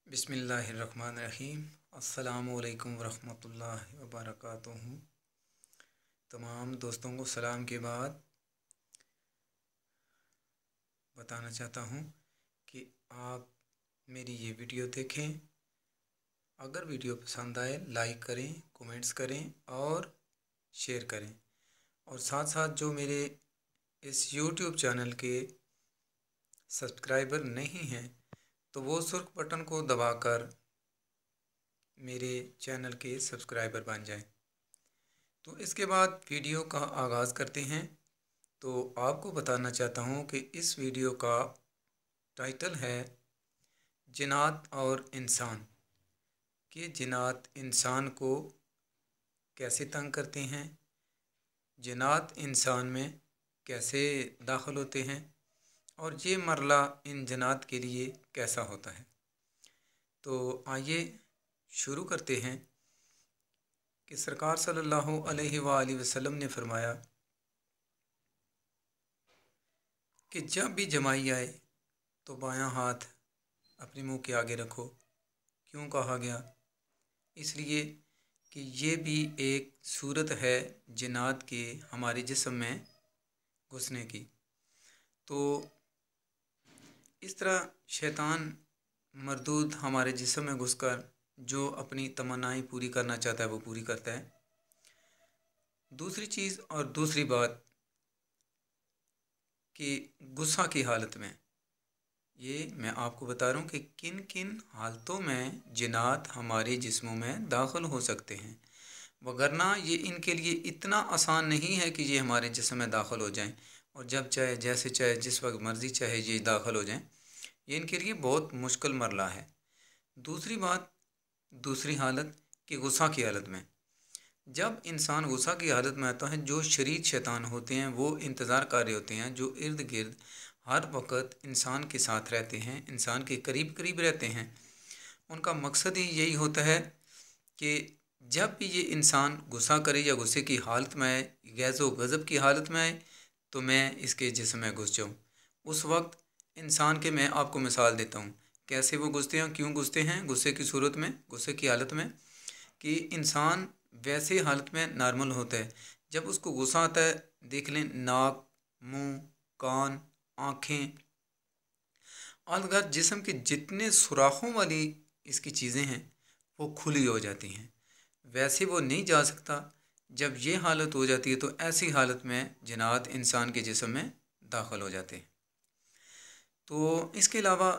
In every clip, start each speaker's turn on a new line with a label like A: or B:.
A: बिस्मिल्लाहिर्रहमानिर्रहीम। अस्सलामुअलैकुम वरहमतुल्लाहि वबरकातुहू। तमाम दोस्तों को सलाम के बाद बताना चाहता हूँ कि आप मेरी ये वीडियो देखें। अगर वीडियो पसंद आए लाइक करें, कमेंट्स करें और शेयर करें। और साथ साथ जो मेरे इस यूट्यूब चैनल के सब्सक्राइबर नहीं हैं तो वो सुर्ख बटन को दबाकर मेरे चैनल के सब्सक्राइबर बन जाएं। तो इसके बाद वीडियो का आगाज़ करते हैं। तो आपको बताना चाहता हूँ कि इस वीडियो का टाइटल है जिन्नात और इंसान। कि जिन्नात इंसान को कैसे तंग करते हैं, जिन्नात इंसान में कैसे दाखिल होते हैं और ये मरला इन जिन्नात के लिए कैसा होता है। तो आइए शुरू करते हैं कि सरकार सल्लल्लाहु अलैहि वसल्लम ने फरमाया कि जब भी जमाई आए तो बायां हाथ अपने मुंह के आगे रखो। क्यों कहा गया? इसलिए कि ये भी एक सूरत है जिन्नात के हमारे जिस्म में घुसने की। तो इस तरह शैतान मरदूद हमारे जिस्म में घुसकर जो अपनी तमन्नाएं पूरी करना चाहता है वो पूरी करता है। दूसरी चीज़ और दूसरी बात कि गुस्सा की हालत में, ये मैं आपको बता रहा हूँ कि किन किन हालतों में जिन्नात हमारे जिस्मों में दाखिल हो सकते हैं, वगरना ये इनके लिए इतना आसान नहीं है कि ये हमारे जिस्म में दाखिल हो जाएं और जब चाहे जैसे चाहे जिस वक्त मर्ज़ी चाहे ये दाखिल हो जाएं। ये इनके लिए बहुत मुश्किल मरला है। दूसरी बात, दूसरी हालत कि गुस्सा की हालत में, जब इंसान गुस्सा की हालत में आता है जो शरीर शैतान होते हैं वो इंतज़ार कर रहे होते हैं, जो इर्द गिर्द हर वक्त इंसान के साथ रहते हैं, इंसान के करीब करीब रहते हैं। उनका मकसद ही यही होता है कि जब भी ये इंसान गुस्सा करे या गुस्से की हालत में आए, गैज़ो गज़ब की हालत में आए, तो मैं इसके जिस्म में घुस जाऊँ। उस वक्त इंसान के मैं आपको मिसाल देता हूँ कैसे वो घुसते हैं, क्यों घुसते हैं गुस्से की सूरत में, गुस्से की हालत में। कि इंसान वैसे हालत में नॉर्मल होता है, जब उसको गुस्सा आता है देख लें नाक, मुंह, कान, आँखें और अगर जिस्म के जितने सुराखों वाली इसकी चीज़ें हैं वो खुली हो जाती हैं। वैसे वो नहीं जा सकता। जब ये हालत हो जाती है तो ऐसी हालत में जिन्नात इंसान के जिस्म में दाखिल हो जाते हैं। तो इसके अलावा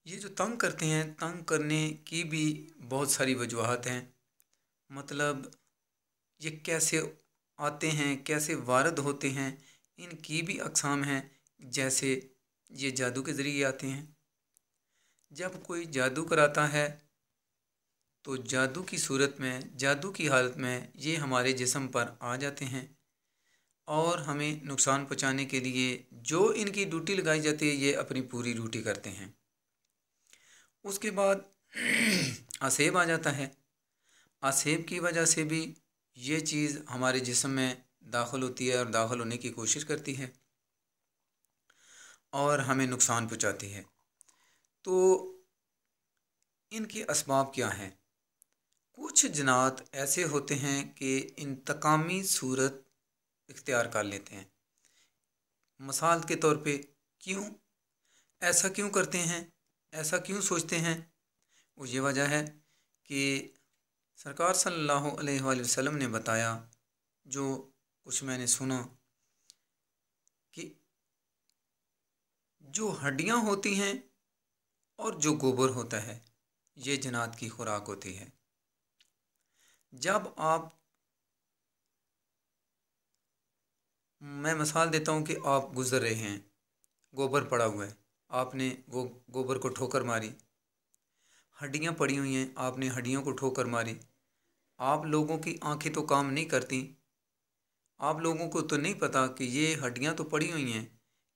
A: ये जो तंग करते हैं, तंग करने की भी बहुत सारी वजूहत हैं। मतलब ये कैसे आते हैं, कैसे वारद होते हैं, इनकी भी अक़साम हैं। जैसे ये जादू के ज़रिए आते हैं। जब कोई जादू कराता है तो जादू की सूरत में, जादू की हालत में ये हमारे जिस्म पर आ जाते हैं और हमें नुकसान पहुंचाने के लिए जो इनकी ड्यूटी लगाई जाती है ये अपनी पूरी ड्यूटी करते हैं। उसके बाद आसेब आ जाता है। आसेब की वजह से भी ये चीज़ हमारे जिस्म में दाखिल होती है और दाखिल होने की कोशिश करती है और हमें नुकसान पहुंचाती है। तो इनके असबाब क्या हैं? कुछ जिन्नात ऐसे होते हैं कि इंतकामी सूरत इख्तियार कर लेते हैं। मिसाल के तौर पे, क्यों ऐसा क्यों करते हैं, ऐसा क्यों सोचते हैं? वो ये वजह है कि सरकार सल्लल्लाहु अलैहि वसल्लम ने बताया, जो कुछ मैंने सुना, कि जो हड्डियां होती हैं और जो गोबर होता है ये जिन्नात की खुराक होती है। जब आप, मैं मिसाल देता हूँ कि आप गुज़र रहे हैं, गोबर पड़ा हुआ है, आपने वो गोबर को ठोकर मारी, हड्डियाँ पड़ी हुई हैं, आपने हड्डियों को ठोकर मारी। आप लोगों की आंखें तो काम नहीं करती, आप लोगों को तो नहीं पता कि ये हड्डियाँ तो पड़ी हुई हैं।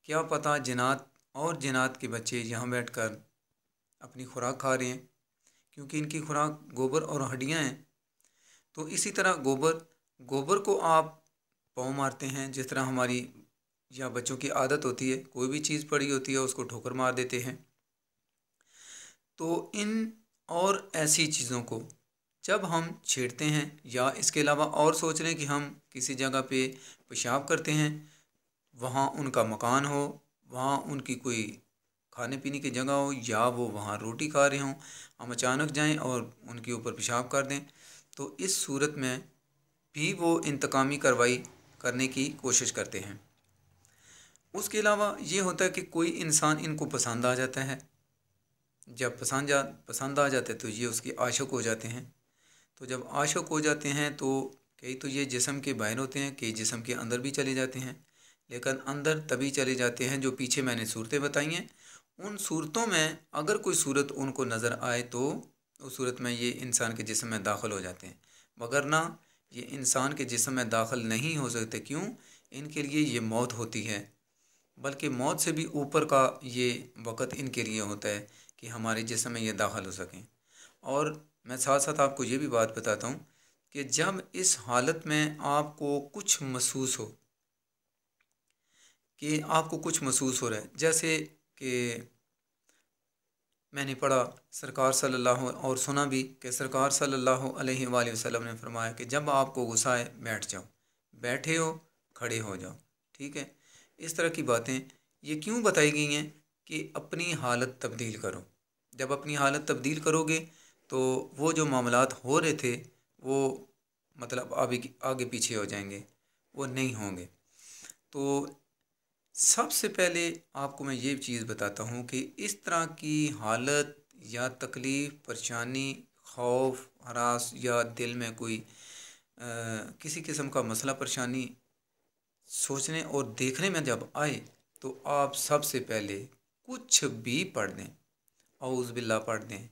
A: क्या पता जिन्नात और जिन्नात के बच्चे यहाँ बैठकर अपनी खुराक खा रहे हैं, क्योंकि इनकी खुराक गोबर और हड्डियाँ हैं। तो इसी तरह गोबर, गोबर को आप पाँव मारते हैं, जिस तरह हमारी या बच्चों की आदत होती है, कोई भी चीज़ पड़ी होती है उसको ठोकर मार देते हैं। तो इन और ऐसी चीज़ों को जब हम छेड़ते हैं या इसके अलावा और सोच लें कि हम किसी जगह पे पेशाब करते हैं, वहाँ उनका मकान हो, वहाँ उनकी कोई खाने पीने की जगह हो, या वो वहाँ रोटी खा रहे हों, हम अचानक जाएं और उनके ऊपर पेशाब कर दें, तो इस सूरत में भी वो इंतकामी कार्रवाई करने की कोशिश करते हैं। उसके अलावा ये होता है कि कोई इंसान इनको पसंद आ जाता है। जब पसंद आ जाते हैं तो ये उसके आशिक हो जाते हैं। तो जब आशिक हो जाते हैं तो कई तो ये जिस्म के बाहर होते हैं, कई जिस्म के अंदर भी चले जाते हैं। लेकिन अंदर तभी चले जाते हैं जो पीछे मैंने सूरतें बताई हैं। उन सूरतों में अगर कोई सूरत उनको नज़र आए तो उस सूरत में ये इंसान के जिस्म में दाखिल हो जाते हैं, वगरना ये इंसान के जिस्म में दाखिल नहीं हो सकते। क्यों? इनके लिए ये मौत होती है, बल्कि मौत से भी ऊपर का ये वक़्त इनके लिए होता है कि हमारे जिस्म में ये दाखिल हो सकें। और मैं साथ साथ आपको ये भी बात बताता हूँ कि जब इस हालत में आपको कुछ महसूस हो, कि आपको कुछ महसूस हो रहा है, जैसे कि मैंने पढ़ा सरकार सल्लल्लाहु और सुना भी कि सरकार सल्लल्लाहु अलैहि वसल्लम ने फरमाया कि जब आपको गुस्सा आए बैठ जाओ, बैठे हो खड़े हो जाओ। ठीक है, इस तरह की बातें ये क्यों बताई गई हैं कि अपनी हालत तब्दील करो। जब अपनी हालत तब्दील करोगे तो वो जो मामलात हो रहे थे वो मतलब आगे आगे पीछे हो जाएंगे, वो नहीं होंगे। तो सबसे पहले आपको मैं ये चीज़ बताता हूँ कि इस तरह की हालत या तकलीफ़, परेशानी, खौफ, हरास या दिल में कोई किसी किस्म का मसला परेशानी सोचने और देखने में जब आए तो आप सबसे पहले कुछ भी पढ़ दें, औज़ बिल्लाह पढ़ दें,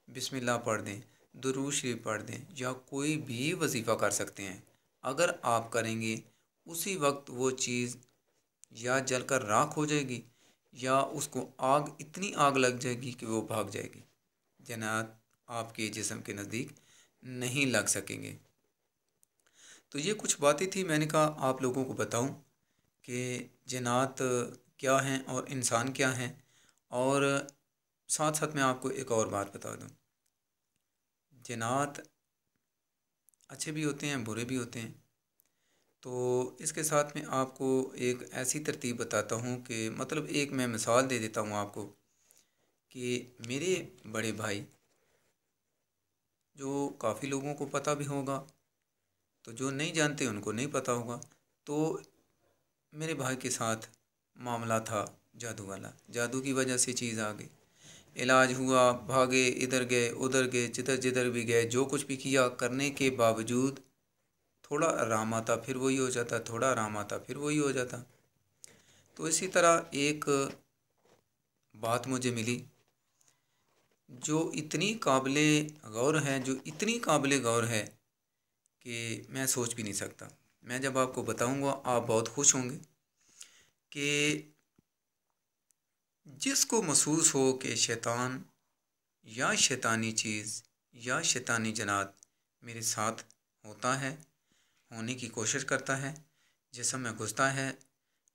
A: बिस्मिल्लाह पढ़ दें, दुरूद शरीफ पढ़ दें, या कोई भी वजीफ़ा कर सकते हैं। अगर आप करेंगे उसी वक्त वो चीज़ या जलकर राख हो जाएगी या उसको आग, इतनी आग लग जाएगी कि वो भाग जाएगी। जन्नत आपके जिस्म के नज़दीक नहीं लग सकेंगे। तो ये कुछ बातें थी, मैंने कहा आप लोगों को बताऊं कि जिन्नात क्या हैं और इंसान क्या हैं। और साथ साथ मैं आपको एक और बात बता दूं, जिन्नात अच्छे भी होते हैं, बुरे भी होते हैं। तो इसके साथ में आपको एक ऐसी तरतीब बताता हूँ कि मतलब एक मैं मिसाल दे देता हूँ आपको कि मेरे बड़े भाई, जो काफ़ी लोगों को पता भी होगा, तो जो नहीं जानते उनको नहीं पता होगा। तो मेरे भाई के साथ मामला था जादू वाला, जादू की वजह से चीज़ आ गई, इलाज हुआ, भागे, इधर गए उधर गए, जिधर जिधर भी गए, जो कुछ भी किया करने के बावजूद थोड़ा आराम आता फिर वही हो जाता, थोड़ा आराम आता फिर वही हो जाता। तो इसी तरह एक बात मुझे मिली जो इतनी काबिले गौर है, जो इतनी काबिले गौर है कि मैं सोच भी नहीं सकता। मैं जब आपको बताऊंगा आप बहुत खुश होंगे कि जिसको महसूस हो कि शैतान या शैतानी चीज़ या शैतानी जनात मेरे साथ होता है, होने की कोशिश करता है, जिस्म में घुसता है,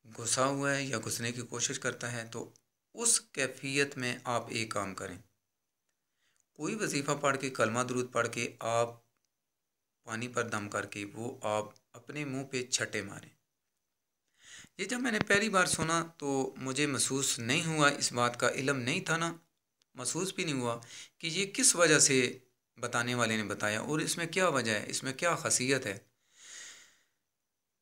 A: घुसा हुआ है या घुसने की कोशिश करता है, तो उस कैफियत में आप एक काम करें, कोई वजीफ़ा पढ़ के, कलमा दरूद पढ़ के, आप पानी पर दम करके वो आप अपने मुंह पे छट्टे मारें। ये जब मैंने पहली बार सुना तो मुझे महसूस नहीं हुआ, इस बात का इल्म नहीं था ना, महसूस भी नहीं हुआ कि ये किस वजह से बताने वाले ने बताया और इसमें क्या वजह है, इसमें क्या खासियत है।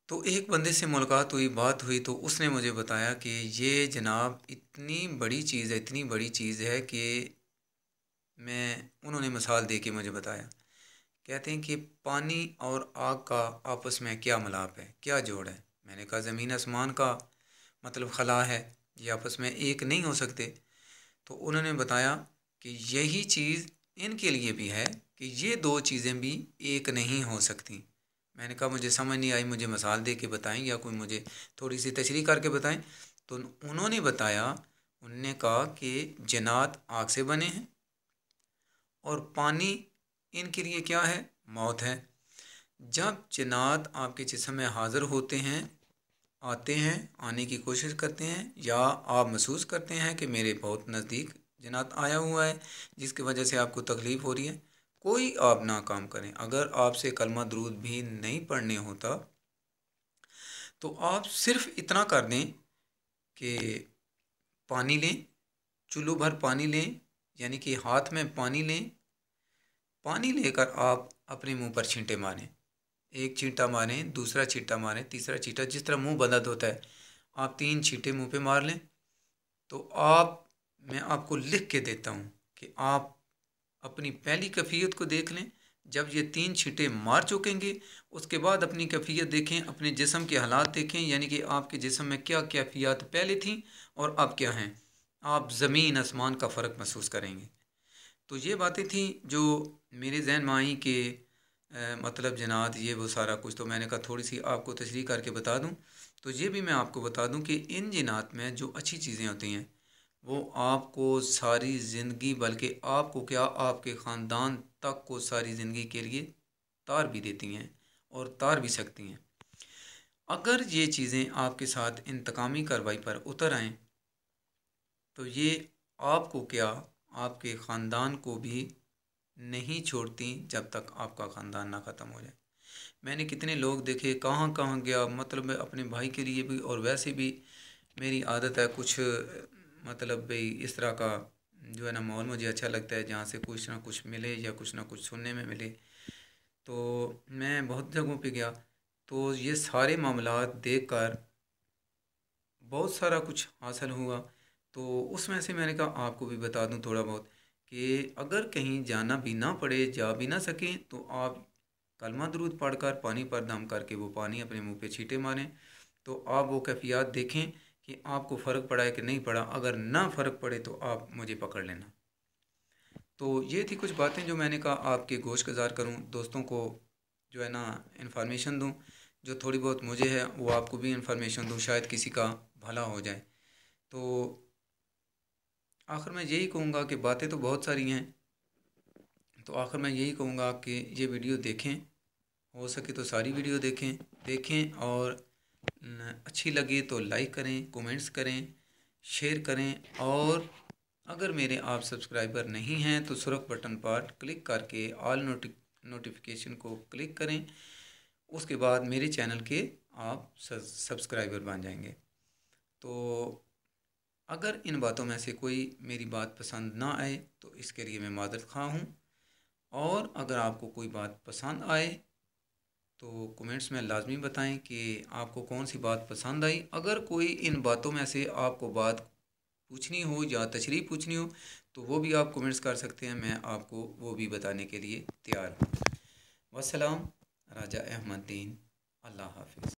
A: तो एक बंदे से मुलाकात हुई, बात हुई, तो उसने मुझे बताया कि ये जनाब इतनी बड़ी चीज़ है, इतनी बड़ी चीज़ है कि उन्होंने मिसाल दे के मुझे बताया। कहते हैं कि पानी और आग का आपस में क्या मिलाप है, क्या जोड़ है। मैंने कहा ज़मीन आसमान का मतलब खला है, ये आपस में एक नहीं हो सकते। तो उन्होंने बताया कि यही चीज़ इनके लिए भी है कि ये दो चीज़ें भी एक नहीं हो सकती। मैंने कहा मुझे समझ नहीं आई, मुझे मिसाल दे के बताएं या कोई मुझे थोड़ी सी तशरीह करके बताएं। तो उन्होंने बताया, उन्होंने कहा कि जन्नात आग से बने हैं और पानी इनके लिए क्या है, मौत है। जब जन्नात आपके जिस्म में हाज़िर होते हैं, आते हैं, आने की कोशिश करते हैं, या आप महसूस करते हैं कि मेरे बहुत नज़दीक जिनात आया हुआ है जिसकी वजह से आपको तकलीफ़ हो रही है, कोई आप ना काम करें। अगर आपसे कलमा दरूद भी नहीं पढ़ने होता तो आप सिर्फ इतना कर दें कि पानी लें, चुल्लू भर पानी लें, यानी कि हाथ में पानी लें। पानी लेकर आप अपने मुंह पर छींटे मारें, एक छींटा मारें, दूसरा छींटा मारें, तीसरा छींटा, जिस तरह मुंह बंद होता है आप 3 छींटे मुंह पे मार लें। तो मैं आपको लिख के देता हूँ कि आप अपनी पहली कैफियत को देख लें। जब ये 3 छींटे मार चुकेंगे उसके बाद अपनी कैफियत देखें, अपने जिस्म के हालात देखें, यानी कि आपके जिस्म में क्या कैफियत पहले थी और अब क्या हैं। आप ज़मीन आसमान का फ़र्क महसूस करेंगे। तो ये बातें थी जो मेरे जहन में आई कि मतलब जनात ये वो सारा कुछ, तो मैंने कहा थोड़ी सी आपको तशरीह करके बता दूं। तो ये भी मैं आपको बता दूं कि इन जिनात में जो अच्छी चीज़ें होती हैं वो आपको सारी ज़िंदगी, बल्कि आपको क्या आपके ख़ानदान तक को सारी ज़िंदगी के लिए तार भी देती हैं और तार भी सकती हैं। अगर ये चीज़ें आपके साथ इंतकामी कार्रवाई पर उतर आएँ तो ये आपको क्या आपके ख़ानदान को भी नहीं छोड़ती जब तक आपका ख़ानदान ना ख़त्म हो जाए। मैंने कितने लोग देखे, कहाँ कहाँ गया, मतलब मैं अपने भाई के लिए भी, और वैसे भी मेरी आदत है कुछ मतलब भाई इस तरह का जो है ना माहौल मुझे अच्छा लगता है जहाँ से कुछ ना कुछ मिले या कुछ ना कुछ सुनने में मिले। तो मैं बहुत जगहों पे गया तो ये सारे मामलात देख कर बहुत सारा कुछ हासिल हुआ। तो उसमें से मैंने कहा आपको भी बता दूं थोड़ा बहुत कि अगर कहीं जाना भी ना पड़े, जा भी ना सकें, तो आप कलमा दरूद पढ़कर पानी पर दम करके वो पानी अपने मुंह पे छींटे मारें। तो आप वो कैफियत देखें कि आपको फ़र्क पड़ा है कि नहीं पड़ा। अगर ना फ़र्क पड़े तो आप मुझे पकड़ लेना। तो ये थी कुछ बातें जो मैंने कहा आपके गोश गुजार करूँ, दोस्तों को जो है ना इन्फॉर्मेशन दूँ, जो थोड़ी बहुत मुझे है वो आपको भी इन्फॉर्मेशन दूँ, शायद किसी का भला हो जाए। तो आखिर में यही कहूँगा कि बातें तो बहुत सारी हैं, तो आखिर में यही कहूँगा कि ये वीडियो देखें, हो सके तो सारी वीडियो देखें देखें और अच्छी लगे तो लाइक करें, कमेंट्स करें, शेयर करें। और अगर मेरे आप सब्सक्राइबर नहीं हैं तो सुर्ख बटन पर क्लिक करके ऑल नोटिफिकेशन को क्लिक करें। उसके बाद मेरे चैनल के आप सब्सक्राइबर बन जाएंगे। तो अगर इन बातों में से कोई मेरी बात पसंद ना आए तो इसके लिए मैं मादरत ख़्वाह हूँ। और अगर आपको कोई बात पसंद आए तो कमेंट्स में लाजमी बताएं कि आपको कौन सी बात पसंद आई। अगर कोई इन बातों में से आपको बात पूछनी हो या तशरीह पूछनी हो तो वो भी आप कमेंट्स कर सकते हैं, मैं आपको वो भी बताने के लिए तैयार हूँ। वस्सलाम। राजा अहमद दीन। अल्लाह हाफिज़।